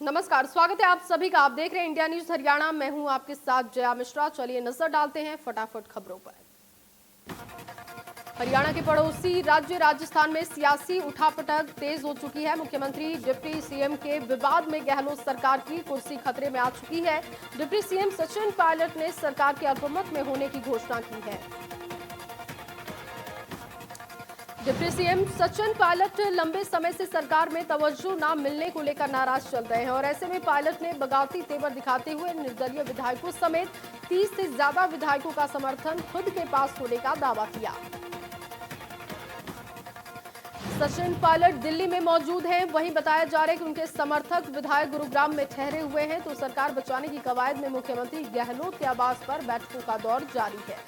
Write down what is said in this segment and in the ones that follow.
नमस्कार, स्वागत है आप सभी का। आप देख रहे हैं इंडिया न्यूज हरियाणा। मैं हूं आपके साथ जया मिश्रा। चलिए नजर डालते हैं फटाफट खबरों पर। हरियाणा के पड़ोसी राज्य राजस्थान में सियासी उठापटक तेज हो चुकी है। मुख्यमंत्री डिप्टी सीएम के विवाद में गहलोत सरकार की कुर्सी खतरे में आ चुकी है। डिप्टी सीएम सचिन पायलट ने सरकार के अल्पमत में होने की घोषणा की है। डिप्टी सीएम सचिन पायलट लंबे समय से सरकार में तवज्जो न मिलने को लेकर नाराज चल रहे हैं और ऐसे में पायलट ने बगावती तेवर दिखाते हुए निर्दलीय विधायकों समेत 30 से ज्यादा विधायकों का समर्थन खुद के पास होने का दावा किया। सचिन पायलट दिल्ली में मौजूद हैं। वहीं बताया जा रहा है कि उनके समर्थक विधायक गुरुग्राम में ठहरे हुए हैं, तो सरकार बचाने की कवायद में मुख्यमंत्री गहलोत के आवास पर बैठकों का दौर जारी है।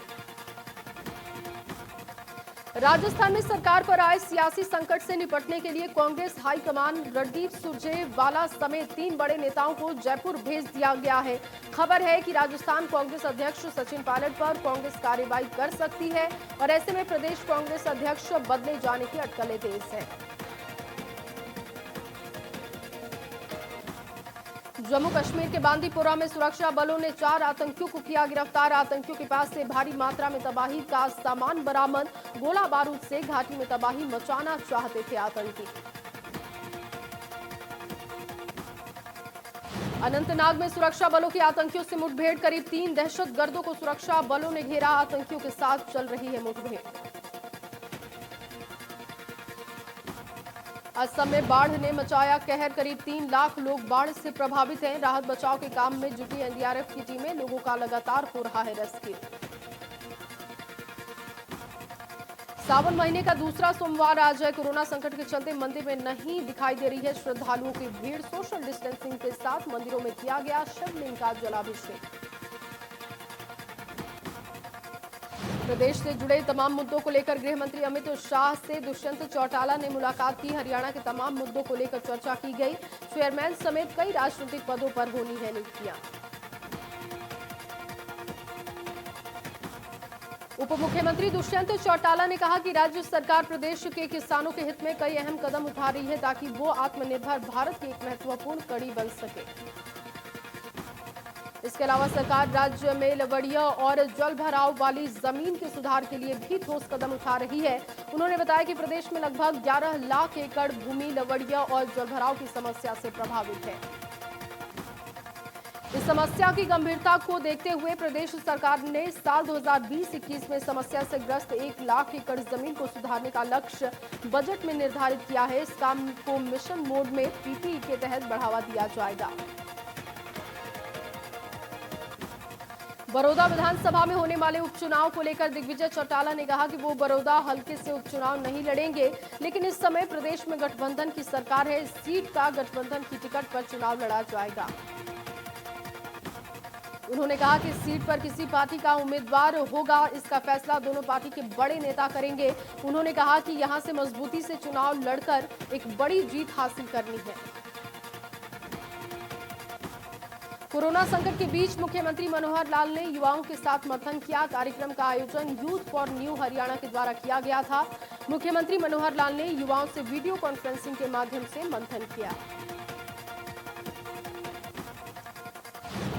राजस्थान में सरकार पर आए सियासी संकट से निपटने के लिए कांग्रेस हाईकमान रणदीप सुरजेवाला समेत 3 बड़े नेताओं को जयपुर भेज दिया गया है। खबर है कि राजस्थान कांग्रेस अध्यक्ष सचिन पायलट पर कांग्रेस कार्रवाई कर सकती है और ऐसे में प्रदेश कांग्रेस अध्यक्ष बदले जाने की अटकलें तेज है। जम्मू कश्मीर के बांदीपोरा में सुरक्षा बलों ने 4 आतंकियों को किया गिरफ्तार। आतंकियों के पास से भारी मात्रा में तबाही का सामान बरामद। गोला बारूद से घाटी में तबाही मचाना चाहते थे आतंकी। अनंतनाग में सुरक्षा बलों की आतंकियों से मुठभेड़। करीब 3 दहशतगर्दों को सुरक्षा बलों ने घेरा। आतंकियों के साथ चल रही है मुठभेड़। असम में बाढ़ ने मचाया कहर। करीब 3 लाख लोग बाढ़ से प्रभावित हैं। राहत बचाव के काम में जुटी एनडीआरएफ की टीमें। लोगों का लगातार हो रहा है रेस्क्यू। सावन महीने का दूसरा सोमवार आज है। कोरोना संकट के चलते मंदिर में नहीं दिखाई दे रही है श्रद्धालुओं की भीड़। सोशल डिस्टेंसिंग के साथ मंदिरों में किया गया शिवलिंग का जलाभिषेक। प्रदेश से जुड़े तमाम मुद्दों को लेकर गृह मंत्री अमित शाह से दुष्यंत चौटाला ने मुलाकात की। हरियाणा के तमाम मुद्दों को लेकर चर्चा की गई। चेयरमैन समेत कई राजनीतिक पदों पर होनी है नियुक्तियां। उप मुख्यमंत्री दुष्यंत चौटाला ने कहा कि राज्य सरकार प्रदेश के किसानों के हित में कई अहम कदम उठा रही है ताकि वो आत्मनिर्भर भारत की एक महत्वपूर्ण कड़ी बन सके। इसके अलावा सरकार राज्य में लवड़िया और जल भराव वाली जमीन के सुधार के लिए भी ठोस कदम उठा रही है। उन्होंने बताया कि प्रदेश में लगभग 11 लाख एकड़ भूमि लवड़िया और जल भराव की समस्या से प्रभावित है। इस समस्या की गंभीरता को देखते हुए प्रदेश सरकार ने साल 2020-21 में समस्या से ग्रस्त 1 लाख एकड़ जमीन को सुधारने का लक्ष्य बजट में निर्धारित किया है। इस काम को मिशन मोड में पीपीई के तहत बढ़ावा दिया जाएगा। बड़ौदा विधानसभा में होने वाले उपचुनाव को लेकर दिग्विजय चौटाला ने कहा कि वो बड़ौदा हल्के से उपचुनाव नहीं लड़ेंगे, लेकिन इस समय प्रदेश में गठबंधन की सरकार है। इस सीट का गठबंधन की टिकट पर चुनाव लड़ा जाएगा। उन्होंने कहा कि इस सीट पर किसी पार्टी का उम्मीदवार होगा, इसका फैसला दोनों पार्टी के बड़े नेता करेंगे। उन्होंने कहा कि यहां से मजबूती से चुनाव लड़कर एक बड़ी जीत हासिल करनी है। कोरोना संकट के बीच मुख्यमंत्री मनोहर लाल ने युवाओं के साथ मंथन किया। कार्यक्रम का आयोजन यूथ फॉर न्यू हरियाणा के द्वारा किया गया था। मुख्यमंत्री मनोहर लाल ने युवाओं से वीडियो कॉन्फ्रेंसिंग के माध्यम से मंथन किया।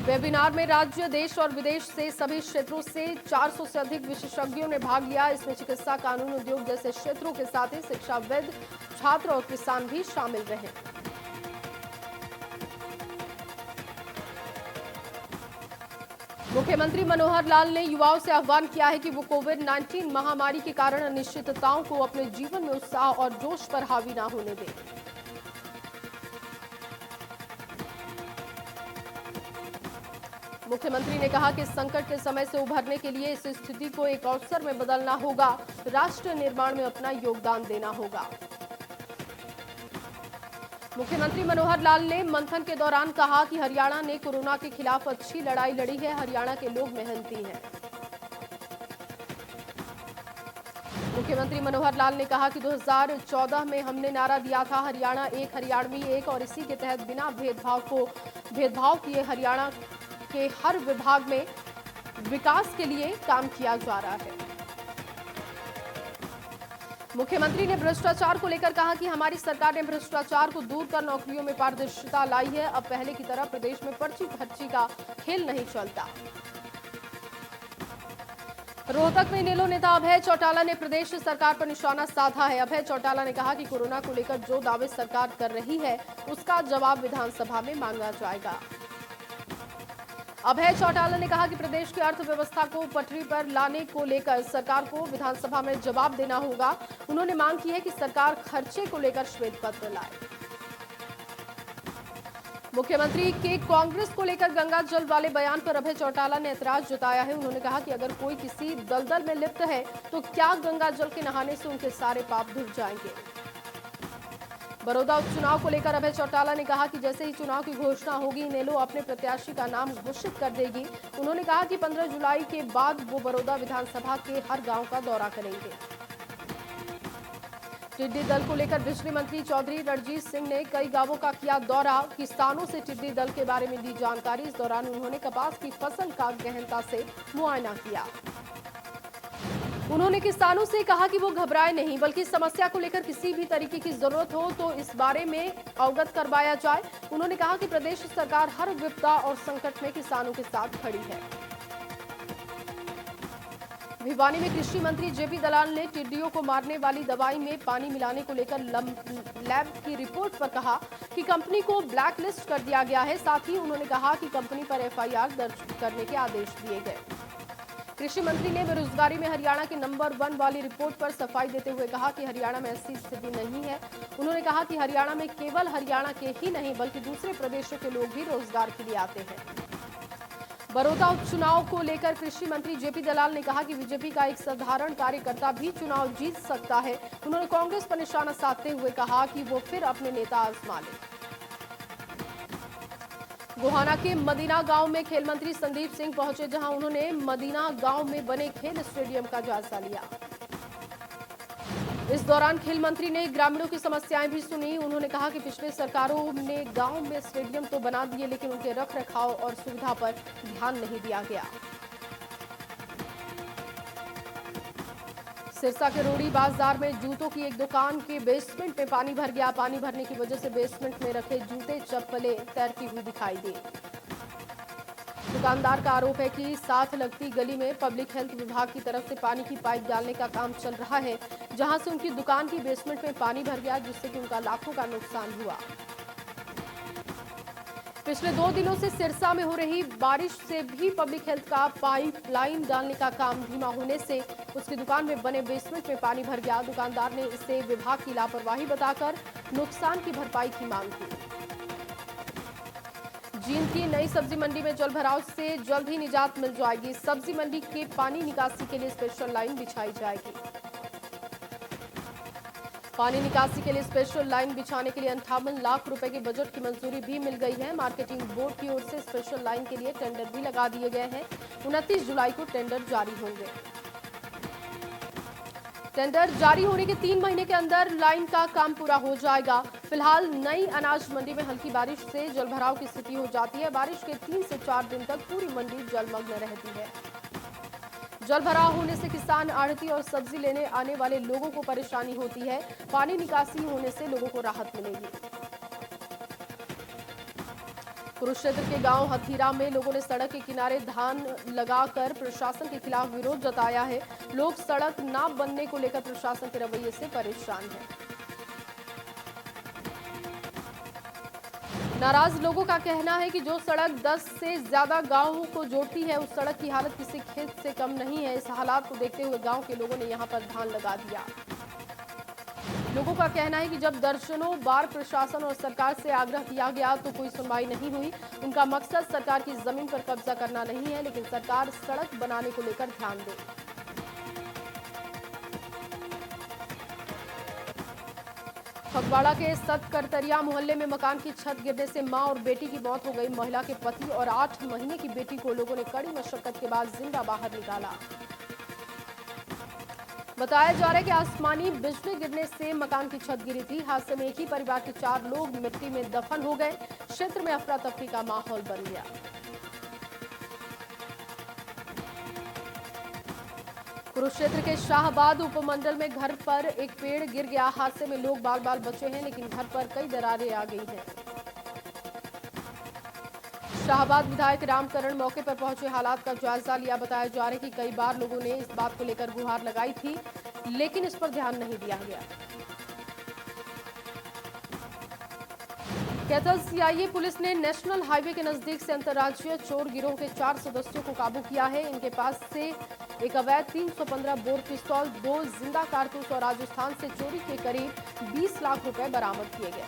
वेबिनार में राज्य, देश और विदेश से सभी क्षेत्रों से 400 से अधिक विशेषज्ञों ने भाग लिया। इसमें चिकित्सा, कानून, उद्योग जैसे क्षेत्रों के साथ ही शिक्षाविद, छात्र और किसान भी शामिल रहे। मुख्यमंत्री मनोहर लाल ने युवाओं से आह्वान किया है कि वो कोविड-19 महामारी के कारण अनिश्चितताओं को अपने जीवन में उत्साह और जोश पर हावी ना होने दें। मुख्यमंत्री ने कहा कि इस संकट के समय से उभरने के लिए इस स्थिति को एक अवसर में बदलना होगा। राष्ट्र निर्माण में अपना योगदान देना होगा। मुख्यमंत्री मनोहर लाल ने मंथन के दौरान कहा कि हरियाणा ने कोरोना के खिलाफ अच्छी लड़ाई लड़ी है। हरियाणा के लोग मेहनती हैं। मुख्यमंत्री मनोहर लाल ने कहा कि 2014 में हमने नारा दिया था हरियाणा एक, हरियाणवी एक, और इसी के तहत बिना भेदभाव किए हरियाणा के हर विभाग में विकास के लिए काम किया जा रहा है। मुख्यमंत्री ने भ्रष्टाचार को लेकर कहा कि हमारी सरकार ने भ्रष्टाचार को दूर कर नौकरियों में पारदर्शिता लाई है। अब पहले की तरह प्रदेश में पर्ची भर्ची का खेल नहीं चलता। रोहतक में इनेलो नेता अभय चौटाला ने प्रदेश सरकार पर निशाना साधा है। अभय चौटाला ने कहा कि कोरोना को लेकर जो दावे सरकार कर रही है उसका जवाब विधानसभा में मांगा जाएगा। अभय चौटाला ने कहा कि प्रदेश की अर्थव्यवस्था को पटरी पर लाने को लेकर सरकार को विधानसभा में जवाब देना होगा। उन्होंने मांग की है कि सरकार खर्चे को लेकर श्वेत पत्र लाए। मुख्यमंत्री के कांग्रेस को लेकर गंगा जल वाले बयान पर अभय चौटाला ने ऐतराज जताया है। उन्होंने कहा कि अगर कोई किसी दलदल में लिप्त है तो क्या गंगा जल के नहाने से उनके सारे पाप धुल जाएंगे। बड़ौदा उपचुनाव को लेकर अभय चौटाला ने कहा कि जैसे ही चुनाव की घोषणा होगी इनेलो अपने प्रत्याशी का नाम घोषित कर देगी। उन्होंने कहा कि 15 जुलाई के बाद वो बड़ौदा विधानसभा के हर गांव का दौरा करेंगे। टिड्डी दल को लेकर बिजली मंत्री चौधरी रणजीत सिंह ने कई गांवों का किया दौरा। किसानों से टिड्डी दल के बारे में दी जानकारी। इस दौरान उन्होंने कपास की फसल का गहनता से मुआयना किया। उन्होंने किसानों से कहा कि वो घबराए नहीं, बल्कि समस्या को लेकर किसी भी तरीके की जरूरत हो तो इस बारे में अवगत करवाया जाए। उन्होंने कहा कि प्रदेश सरकार हर विपदा और संकट में किसानों के साथ खड़ी है। भिवानी में कृषि मंत्री जेपी दलाल ने टिड्डियों को मारने वाली दवाई में पानी मिलाने को लेकर लैब की रिपोर्ट पर कहा कि कंपनी को ब्लैक लिस्ट कर दिया गया है। साथ ही उन्होंने कहा कि कंपनी पर एफआईआर दर्ज करने के आदेश दिए गए। कृषि मंत्री ने बेरोजगारी में हरियाणा के नंबर 1 वाली रिपोर्ट पर सफाई देते हुए कहा कि हरियाणा में ऐसी स्थिति नहीं है। उन्होंने कहा कि हरियाणा में केवल हरियाणा के ही नहीं बल्कि दूसरे प्रदेशों के लोग भी रोजगार के लिए आते हैं। बड़ौदा उपचुनाव को लेकर कृषि मंत्री जेपी दलाल ने कहा कि बीजेपी का एक साधारण कार्यकर्ता भी चुनाव जीत सकता है। उन्होंने कांग्रेस पर निशाना साधते हुए कहा कि वो फिर अपने नेता आजमा ले। गोहाना के मदीना गांव में खेल मंत्री संदीप सिंह पहुंचे, जहां उन्होंने मदीना गांव में बने खेल स्टेडियम का जायजा लिया। इस दौरान खेल मंत्री ने ग्रामीणों की समस्याएं भी सुनी। उन्होंने कहा कि पिछले सरकारों ने गांव में स्टेडियम तो बना दिए लेकिन उनके रखरखाव और सुविधा पर ध्यान नहीं दिया गया। सिरसा के रोड़ी बाजार में जूतों की एक दुकान के बेसमेंट में पानी भर गया। पानी भरने की वजह से बेसमेंट में रखे जूते चप्पलें तैरती हुई दिखाई दी। दुकानदार का आरोप है कि साथ लगती गली में पब्लिक हेल्थ विभाग की तरफ से पानी की पाइप डालने का काम चल रहा है, जहां से उनकी दुकान की बेसमेंट में पानी भर गया, जिससे कि उनका लाखों का नुकसान हुआ। पिछले 2 दिनों से सिरसा में हो रही बारिश से भी पब्लिक हेल्थ का पाइप लाइन डालने का काम धीमा होने से उसकी दुकान में बने बेसमेंट में पानी भर गया। दुकानदार ने इसे विभाग की लापरवाही बताकर नुकसान की भरपाई की मांग की। जींद की नई सब्जी मंडी में जलभराव से जल्द ही निजात मिल जाएगी। सब्जी मंडी के पानी निकासी के लिए स्पेशल लाइन बिछाई जाएगी। पानी निकासी के लिए स्पेशल लाइन बिछाने के लिए 58 लाख रुपए के बजट की मंजूरी भी मिल गई है। मार्केटिंग बोर्ड की ओर से स्पेशल लाइन के लिए टेंडर भी लगा दिए गए हैं। 29 जुलाई को टेंडर जारी होंगे। टेंडर जारी होने के 3 महीने के अंदर लाइन का काम पूरा हो जाएगा। फिलहाल नई अनाज मंडी में हल्की बारिश से जलभराव की स्थिति हो जाती है। बारिश के 3 से 4 दिन तक पूरी मंडी जलमग्न रहती है। जलभराव होने से किसान, आढ़ती और सब्जी लेने आने वाले लोगों को परेशानी होती है। पानी निकासी होने से लोगों को राहत मिलेगी। कुरुक्षेत्र के गांव हथीरा में लोगों ने सड़क के किनारे धान लगाकर प्रशासन के खिलाफ विरोध जताया है। लोग सड़क न बनने को लेकर प्रशासन के रवैये से परेशान हैं। नाराज लोगों का कहना है कि जो सड़क 10 से ज्यादा गांवों को जोड़ती है उस सड़क की हालत किसी खेत से कम नहीं है। इस हालात को देखते हुए गांव के लोगों ने यहां पर धान लगा दिया। लोगों का कहना है कि जब दर्जनों बार प्रशासन और सरकार से आग्रह किया गया तो कोई सुनवाई नहीं हुई। उनका मकसद सरकार की जमीन पर कब्जा करना नहीं है, लेकिन सरकार सड़क बनाने को लेकर ध्यान दे। फगवाड़ा के सतकरतरिया मोहल्ले में मकान की छत गिरने से मां और बेटी की मौत हो गई। महिला के पति और 8 महीने की बेटी को लोगों ने कड़ी मशक्कत के बाद जिंदा बाहर निकाला। बताया जा रहा है कि आसमानी बिजली गिरने से मकान की छत गिरी थी। हादसे में एक ही परिवार के 4 लोग मिट्टी में दफन हो गए। क्षेत्र में अफरा तफरी का माहौल बन गया। कुरुक्षेत्र के शाहबाद उपमंडल में घर पर एक पेड़ गिर गया। हादसे में लोग बाल बाल बचे हैं, लेकिन घर पर कई दरारें आ गई हैं। शाहबाद विधायक रामकरण मौके पर पहुंचे, हालात का जायजा लिया। बताया जा रहा है कि कई बार लोगों ने इस बात को लेकर गुहार लगाई थी, लेकिन इस पर ध्यान नहीं दिया गया। कैथल सीआईए पुलिस ने नेशनल हाईवे के नजदीक से अंतर्राज्यीय चोर गिरोह के 4 सदस्यों को काबू किया है। इनके पास से एक अवैध 315 बोर पिस्तौल, 2 जिंदा कारतूस और राजस्थान से चोरी के करीब 20 लाख रुपए बरामद किए गए।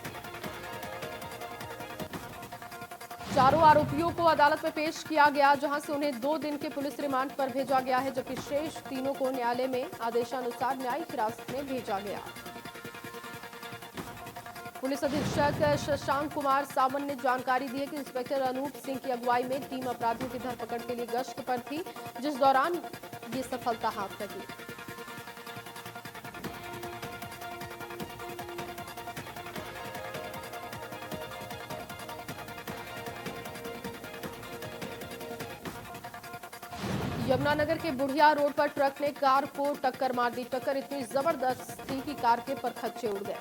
चारों आरोपियों को अदालत में पेश किया गया, जहां से उन्हें 2 दिन के पुलिस रिमांड पर भेजा गया है, जबकि शेष तीनों को न्यायालय में आदेशानुसार न्यायिक हिरासत में भेजा गया। पुलिस अधीक्षक शशांक कुमार सावंत ने जानकारी दी है कि इंस्पेक्टर अनूप सिंह की अगुवाई में टीम अपराधियों की धरपकड़ के लिए गश्त पर थी, जिस दौरान ये सफलता हाथ लगी। यमुनानगर के बुढ़िया रोड पर ट्रक ने कार को टक्कर मार दी। टक्कर इतनी जबरदस्त थी कि कार के परखच्चे उड़ गए।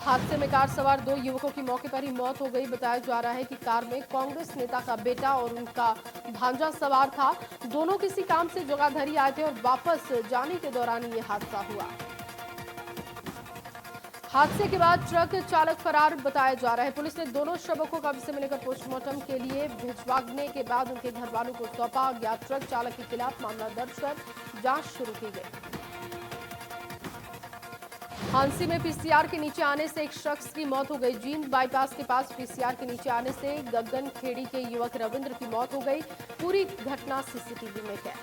हादसे में कार सवार 2 युवकों की मौके पर ही मौत हो गई। बताया जा रहा है कि कार में कांग्रेस नेता का बेटा और उनका भांजा सवार था। दोनों किसी काम से जगाधरी आए थे और वापस जाने के दौरान ये हादसा हुआ। हादसे के बाद ट्रक चालक फरार बताया जा रहा है। पुलिस ने दोनों शवों को कब्जे से लेकर पोस्टमार्टम के लिए भिजवाने के बाद उनके घर वालों को सौंपा गया। ट्रक चालक के खिलाफ मामला दर्ज कर जांच शुरू की गई। हांसी में पीसीआर के नीचे आने से एक शख्स की मौत हो गई। जींद बाईपास के पास पीसीआर के नीचे आने से गगन खेड़ी के युवक रविंद्र की मौत हो गई। पूरी घटना सीसीटीवी में कैद।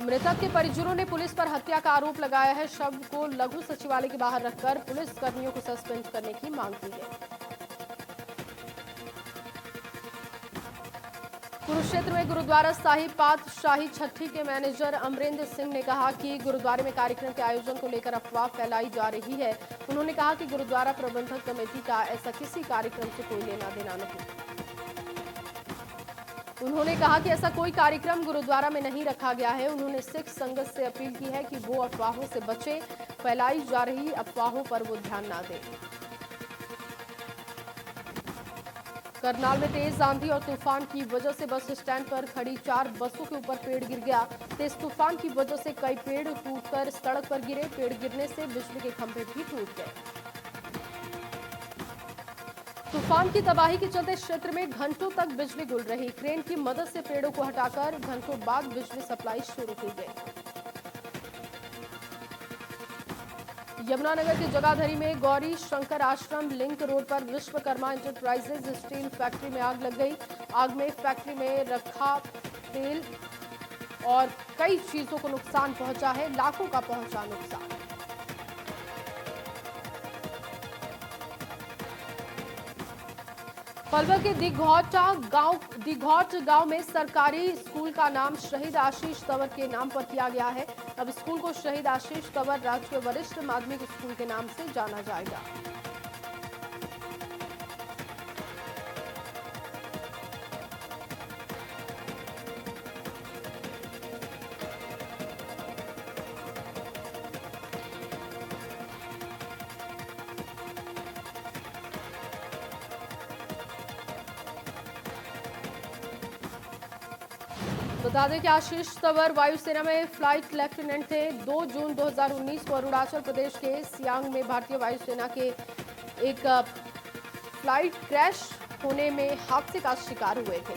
मृतक के परिजनों ने पुलिस पर हत्या का आरोप लगाया है। शव को लघु सचिवालय के बाहर रखकर पुलिस कर्मियों को सस्पेंड करने की मांग की गई। कुरुक्षेत्र में गुरुद्वारा साहिब पातशाही छठी के मैनेजर अमरेंद्र सिंह ने कहा कि गुरुद्वारे में कार्यक्रम के आयोजन को लेकर अफवाह फैलाई जा रही है। उन्होंने कहा कि गुरुद्वारा प्रबंधक कमेटी का ऐसा किसी कार्यक्रम से कोई लेना देना नहीं। उन्होंने कहा कि ऐसा कोई कार्यक्रम गुरुद्वारा में नहीं रखा गया है। उन्होंने सिख संगत से अपील की है कि वो अफवाहों से बचे, फैलाई जा रही अफवाहों पर वो ध्यान ना दें। करनाल में तेज आंधी और तूफान की वजह से बस स्टैंड पर खड़ी 4 बसों के ऊपर पेड़ गिर गया। तेज तूफान की वजह से कई पेड़ टूटकर सड़क पर गिरे। पेड़ गिरने से बिजली के खंभे भी टूट गए। तूफान की तबाही के चलते क्षेत्र में घंटों तक बिजली गुल रही। क्रेन की मदद से पेड़ों को हटाकर घंटों बाद बिजली सप्लाई शुरू की गई। यमुनानगर के जगाधरी में गौरी शंकर आश्रम लिंक रोड पर विश्वकर्मा इंटरप्राइजेज स्टील फैक्ट्री में आग लग गई। आग में फैक्ट्री में रखा तेल और कई चीजों को नुकसान पहुंचा है। लाखों का पहुंचा नुकसान। पलवल के दिघौट गांव में सरकारी स्कूल का नाम शहीद आशीष तंवर के नाम पर किया गया है। अब स्कूल को शहीद आशीष तंवर राजकीय वरिष्ठ माध्यमिक स्कूल के नाम से जाना जाएगा। बता दें कि आशीष तंवर वायुसेना में फ्लाइट लेफ्टिनेंट थे। 2 जून 2019 को अरुणाचल प्रदेश के सियांग में भारतीय वायुसेना के एक फ्लाइट क्रैश होने में हादसे का शिकार हुए थे।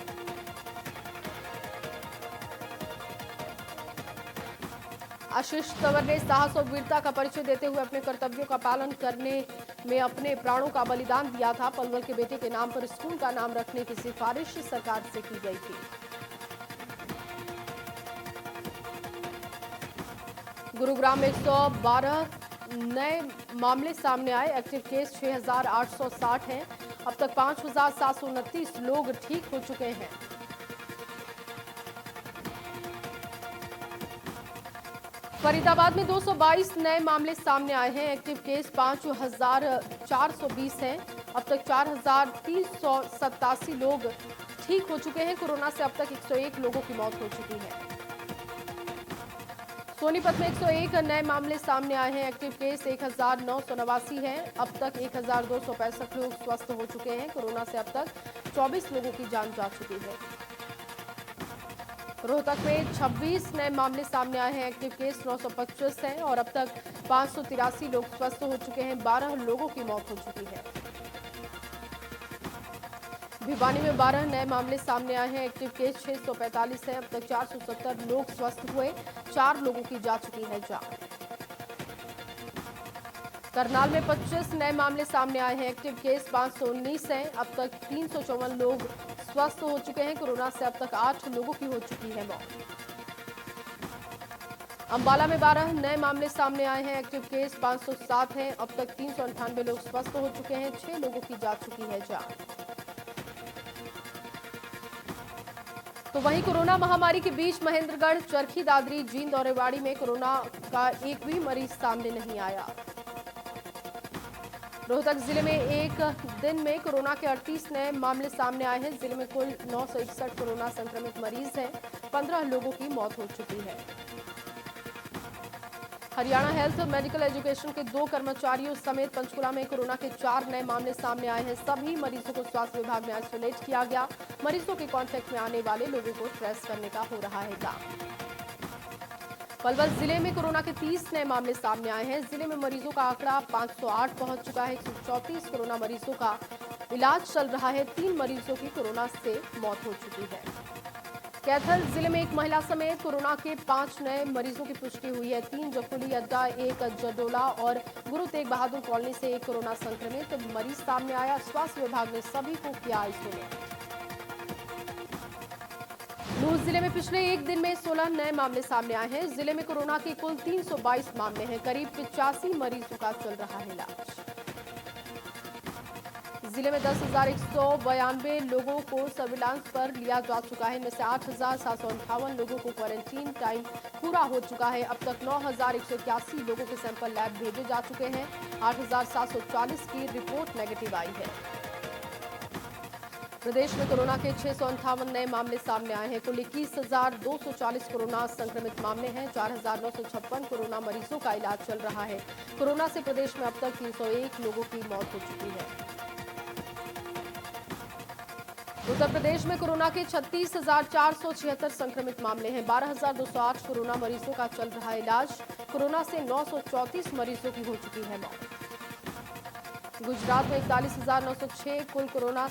आशीष तंवर ने साहस और वीरता का परिचय देते हुए अपने कर्तव्यों का पालन करने में अपने प्राणों का बलिदान दिया था। पलवल के बेटे के नाम पर स्कूल का नाम रखने की सिफारिश सरकार से की गई थी। गुरुग्राम में 112 नए मामले सामने आए। एक्टिव केस 6,860 हैं। अब तक 5,729 लोग ठीक हो चुके हैं। फरीदाबाद में 222 नए मामले सामने आए हैं। एक्टिव केस 5,420 हैं। अब तक 4,387 लोग ठीक हो चुके हैं। कोरोना से अब तक 101 लोगों की मौत हो चुकी है। सोनीपत में 101 नए मामले सामने आए हैं। एक्टिव केस 1989 है। अब तक 1265 लोग स्वस्थ हो चुके हैं। कोरोना से अब तक 24 लोगों की जान जा चुकी है। रोहतक में 26 नए मामले सामने आए हैं। एक्टिव केस 925 है और अब तक 583 लोग स्वस्थ हो चुके हैं। 12 लोगों की मौत हो चुकी है। भिवानी में 12 नए मामले सामने आए हैं। एक्टिव केस 645 है। अब तक 470 लोग स्वस्थ हुए। 4 लोगों की जा चुकी है जान। करनाल में 25 नए मामले सामने आए हैं। एक्टिव केस 519 है। अब तक 354 लोग स्वस्थ हो चुके हैं। कोरोना से अब तक 8 लोगों की हो चुकी है मौत। अंबाला में 12 नए मामले सामने आए हैं। एक्टिव केस 507 है। अब तक 398 लोग स्वस्थ हो चुके हैं। 6 लोगों की जा चुकी है जान। तो वहीं कोरोना महामारी के बीच महेंद्रगढ़, चरखी दादरी, जींद और रेवाड़ी में कोरोना का एक भी मरीज सामने नहीं आया। रोहतक जिले में एक दिन में कोरोना के 38 नए मामले सामने आए हैं। जिले में कुल 961 कोरोना संक्रमित मरीज हैं। 15 लोगों की मौत हो चुकी है। हरियाणा हेल्थ और मेडिकल एजुकेशन के 2 कर्मचारियों समेत पंचकुला में कोरोना के 4 नए मामले सामने आए हैं। सभी मरीजों को स्वास्थ्य विभाग में आइसोलेट किया गया। मरीजों के कांटेक्ट में आने वाले लोगों को ट्रेस करने का हो रहा है काम। पलवल जिले में कोरोना के 30 नए मामले सामने आए हैं। जिले में मरीजों का आंकड़ा 508 पहुंच चुका है। 134 कोरोना मरीजों का इलाज चल रहा है। 3 मरीजों की कोरोना से मौत हो चुकी है। कैथल जिले में एक महिला समेत कोरोना के 5 नए मरीजों की पुष्टि हुई है। 3 जकुली अड्डा, 1 जडोला और गुरु तेग बहादुर कॉलोनी से एक कोरोना संक्रमित मरीज सामने आया। स्वास्थ्य विभाग ने सभी को किया आइसोलेट। नूर जिले में पिछले एक दिन में 16 नए मामले सामने आए हैं। जिले में कोरोना के कुल 322 मामले हैं। करीब 85 मरीजों का चल रहा है इलाज। जिले में 10,192 लोगों को सर्विलांस पर लिया जा चुका है। इनमें से 8,758 लोगों को क्वारंटीन टाइम पूरा हो चुका है। अब तक 9,181 लोगों के सैंपल लैब भेजे जा चुके हैं। 8,740 की रिपोर्ट नेगेटिव आई है। प्रदेश में कोरोना के 658 नए मामले सामने आए हैं। कुल 21,240 कोरोना संक्रमित मामले हैं। 4,956 कोरोना मरीजों का इलाज चल रहा है। कोरोना से प्रदेश में अब तक 301 लोगों की मौत हो चुकी है। उत्तर प्रदेश में कोरोना के 36,476 संक्रमित मामले हैं। 12,208 कोरोना मरीजों का चल रहा है इलाज। कोरोना से 934 मरीजों की हो चुकी है मौत। गुजरात में 41,906 कुल कोरोना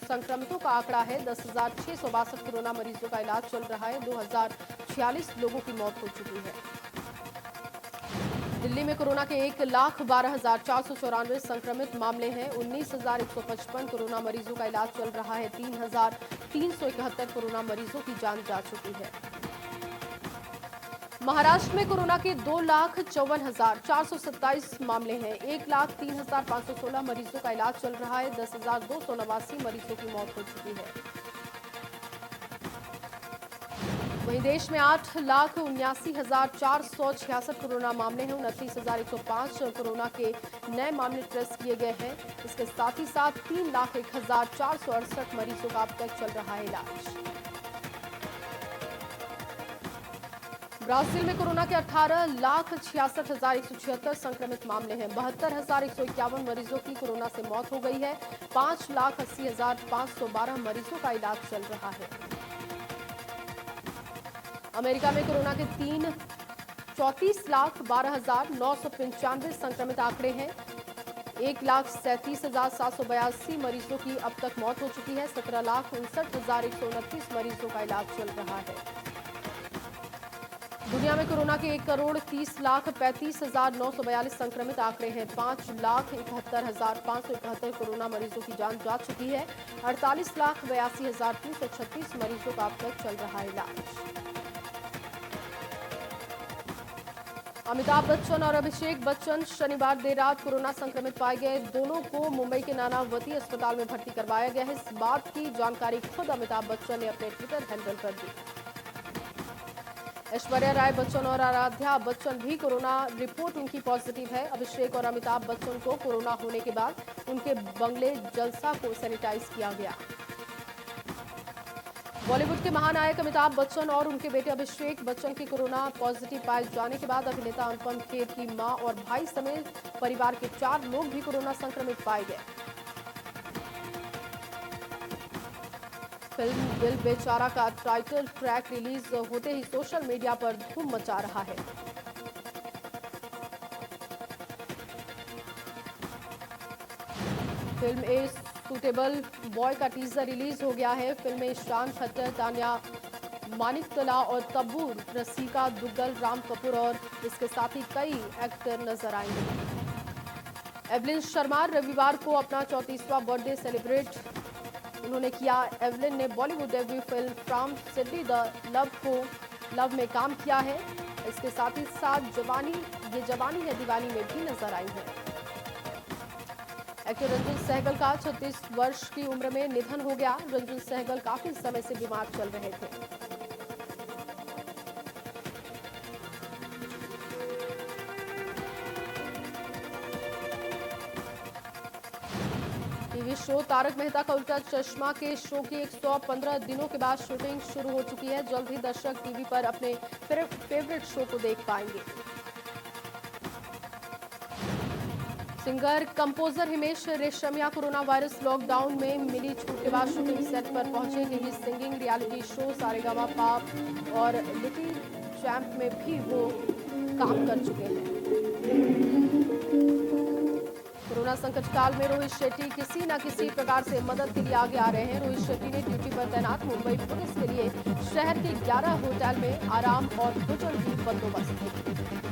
संक्रमितों का आंकड़ा है। 10,662 कोरोना मरीजों का इलाज चल रहा है। 2,046 लोगों की मौत हो चुकी है। दिल्ली में कोरोना के 1,12,494 संक्रमित मामले हैं। 19,155 कोरोना मरीजों का इलाज चल रहा है। 3,371 कोरोना मरीजों की जान जा चुकी है। महाराष्ट्र में कोरोना के 2,54,427 मामले हैं। 1,03,516 मरीजों का इलाज चल रहा है। 10,289 मरीजों की मौत हो चुकी है। वहीं देश में 8,79,466 कोरोना मामले हैं। 29,105 कोरोना के नए मामले ट्रेस किए गए हैं। इसके साथ ही साथ 3,01,468 मरीजों का अब तक चल रहा है इलाज। ब्राजील में कोरोना के 18,66,176 संक्रमित मामले हैं। 72,151 मरीजों की कोरोना से मौत हो गई है। 5,80,512 मरीजों का इलाज चल रहा है। अमेरिका में कोरोना के 34,12,995 संक्रमित आंकड़े हैं। 1,37,782 मरीजों की अब तक मौत हो चुकी है। 17,59,129 मरीजों का इलाज चल रहा है। दुनिया में कोरोना के 1,30,35,942 संक्रमित आंकड़े हैं। 5,71,571 कोरोना मरीजों की जान जा चुकी है। 48,82,336 मरीजों का अब तक चल रहा है इलाज। अमिताभ बच्चन और अभिषेक बच्चन शनिवार देर रात कोरोना संक्रमित पाए गए। दोनों को मुंबई के नानावती अस्पताल में भर्ती करवाया गया है। इस बात की जानकारी खुद अमिताभ बच्चन ने अपने ट्विटर हैंडल पर दी। ऐश्वर्या राय बच्चन और आराध्या बच्चन भी कोरोना रिपोर्ट उनकी पॉजिटिव है। अभिषेक और अमिताभ बच्चन को कोरोना होने के बाद उनके बंगले जलसा को सैनिटाइज किया गया। बॉलीवुड के महानायक अमिताभ बच्चन और उनके बेटे अभिषेक बच्चन की कोरोना पॉजिटिव पाए जाने के बाद अभिनेता अनुपम खेर की मां और भाई समेत परिवार के 4 लोग भी कोरोना संक्रमित पाए गए। फिल्म दिल बेचारा का टाइटल ट्रैक रिलीज होते ही सोशल मीडिया पर धूम मचा रहा है। फिल्म ए सूटेबल बॉय का टीजर रिलीज हो गया है। फिल्म में ईशान खट्टर, तान्या मानिकतला और तब्बू, रसिका दुग्गल, राम कपूर और इसके साथ ही कई एक्टर नजर आएंगे। एवलिन शर्मा रविवार को अपना 34वां बर्थडे सेलिब्रेट उन्होंने किया। एवलिन ने Bollywood debut film from Sydney the love में काम किया है। इसके साथ ही साथ जवानी है दीवानी में भी नजर आई है। एक्टर रंजन सहगल का 36 वर्ष की उम्र में निधन हो गया। रंजन सहगल काफी समय से बीमार चल रहे थे। टीवी शो तारक मेहता का उल्टा चश्मा के शो की 115 दिनों के बाद शूटिंग शुरू हो चुकी है। जल्द ही दर्शक टीवी पर अपने फेवरेट शो को देख पाएंगे। Singer composer Himesh Reshammiya corona virus lockdown में मिली छूट के बाद शूटिंग सेट पर पहुंचे। TV singing reality show Saregama पाप और लिटिल चैंप में भी वो काम कर चुके हैं। कोरोना संकट काल में रोहित शेट्टी किसी न किसी प्रकार से मदद के लिए आगे आ रहे हैं। रोहित शेट्टी ने ड्यूटी पर तैनात मुंबई पुलिस के लिए शहर के 11 होटल में आराम और भोजन की बंदोबस्त की।